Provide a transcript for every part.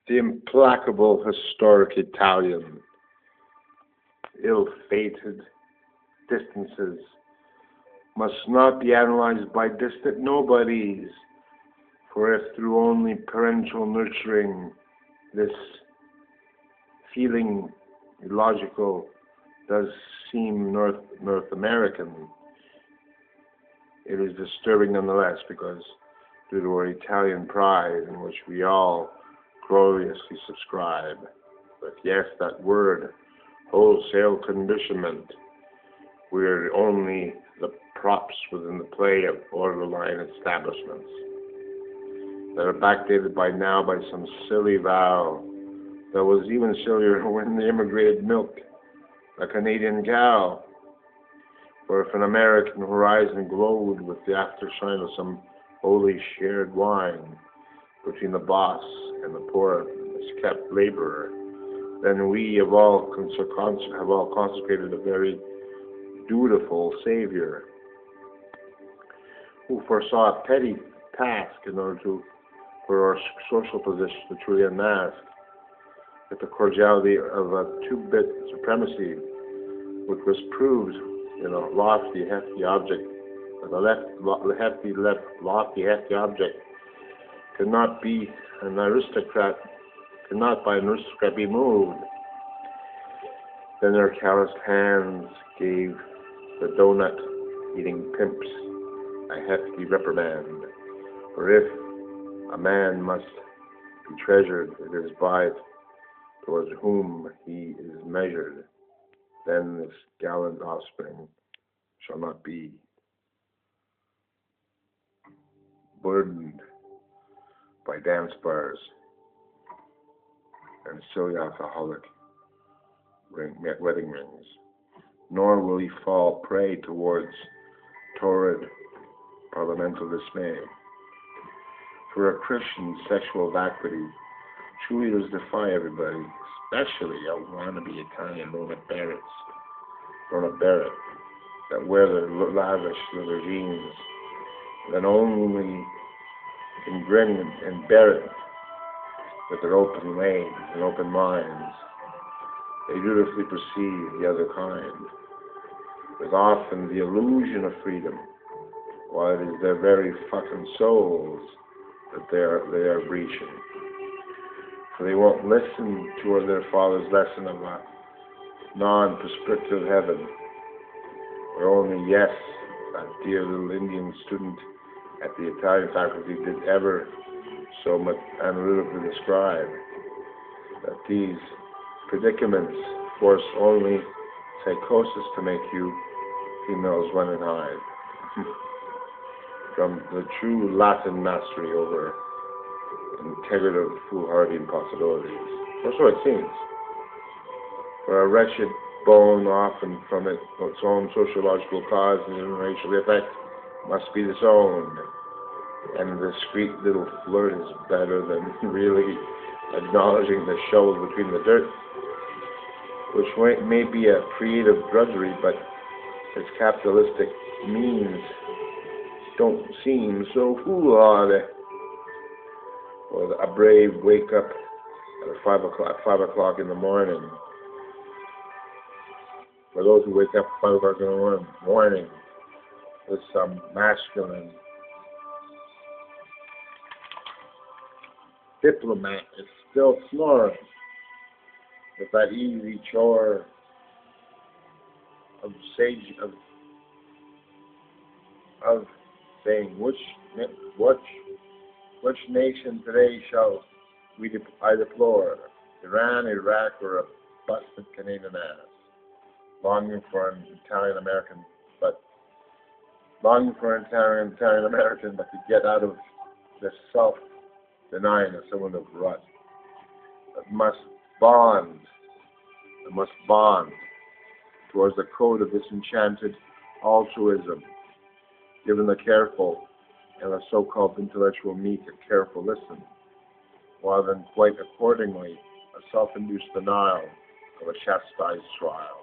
The implacable historic Italian, ill-fated distances must not be analyzed by distant nobodies, for if through only parental nurturing this feeling illogical does seem North American, it is disturbing nonetheless because due to our Italian pride in which we all gloriously subscribe. But yes, that word, wholesale conditionment, we're only the props within the play of borderline establishments that are backdated by now by some silly vow that was even sillier when they immigrated milk a Canadian cow. For if an American horizon glowed with the aftershine of some holy shared wine between the boss and the poor miskept laborer, then we have all consecrated a very dutiful Savior who foresaw a petty task in order for our social position to truly unmask with the cordiality of a two-bit supremacy, which was proved in a lofty, hefty object. But lofty, hefty object cannot be an aristocrat, cannot by an aristocrat be moved. Then their calloused hands gave the donut-eating pimps a hefty reprimand. For if a man must be treasured, it is by it towards whom he is measured. Then this gallant offspring shall not be burdened by dance bars and silly alcoholic wedding rings, nor will he fall prey towards torrid parliamental dismay. For a Christian sexual vacuity truly does defy everybody, especially a wannabe Italian Rona Barrett, that wear their lavish little jeans, then only can grin and bear it with their open ways and open minds. They dutifully perceive the other kind, with often the illusion of freedom, while it is their very fucking souls that they are breaching. For they won't listen to their father's lesson of a non-prescriptive heaven, where only yes, that dear little Indian student at the Italian faculty did ever so much analytically describe, that these predicaments force only psychosis to make you females run and hide from the true Latin mastery over integrative, foolhardy impossibilities. Or so it seems. For a wretched bone often from its own sociological cause and racial effect must be disowned, and a discreet little flirt is better than really acknowledging the shovels between the dirt, which may be a creative drudgery, but its capitalistic means don't seem so foolhardy. Or a brave wake up at 5 o'clock in the morning. For those who wake up at 5 o'clock in the morning with some masculine diplomat is still snoring with that easy chore of saying which nation today shall I deplore, Iran, Iraq, or a busted Canadian ass, longing for an Italian American, but to get out of the self-denying of someone of rut, that must bond towards the code of disenchanted altruism, given the careful and the so-called intellectual meek a careful listen, while then quite accordingly a self-induced denial of a chastised trial,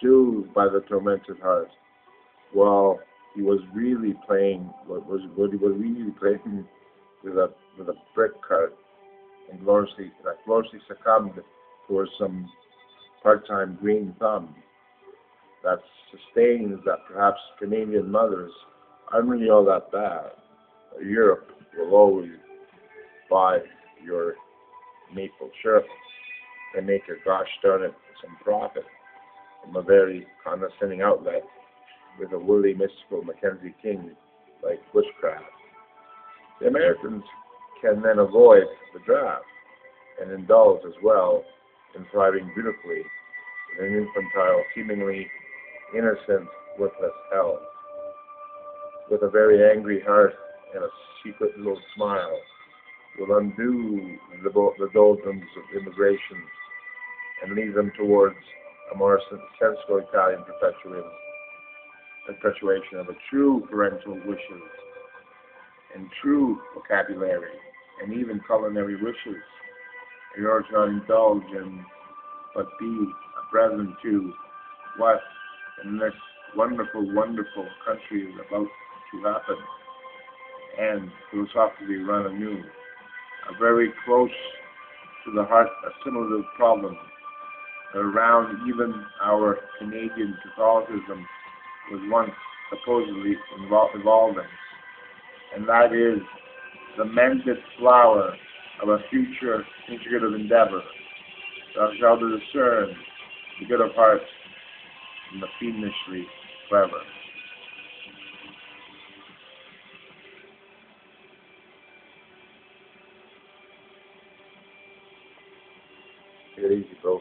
soothed by the tormented heart, while he was really playing with a brick cart and gloriously succumbed for some part-time green thumb that sustains that perhaps Canadian mothers aren't really all that bad. Europe will always buy your maple syrup and make a gosh darn it some profit from a very condescending outlet with a woolly mystical Mackenzie King like bushcraft. The Americans can then avoid the draft and indulge as well in thriving beautifully in an infantile, seemingly innocent, worthless hell. With a very angry heart and a secret little smile, will undo the doldrums of immigration and lead them towards a more sensible Italian perpetuation of a true parental wishes and true vocabulary and even culinary wishes in order to not indulge in but be a brethren to what in this wonderful, wonderful country is about to happen and philosophically run anew. A very close to the heart assimilative problem around even our Canadian Catholicism was once supposedly evolving, and that is the mended flower of a future integrative endeavor that shall discern the good of heart from the fiendishly clever. Take it easy, bro.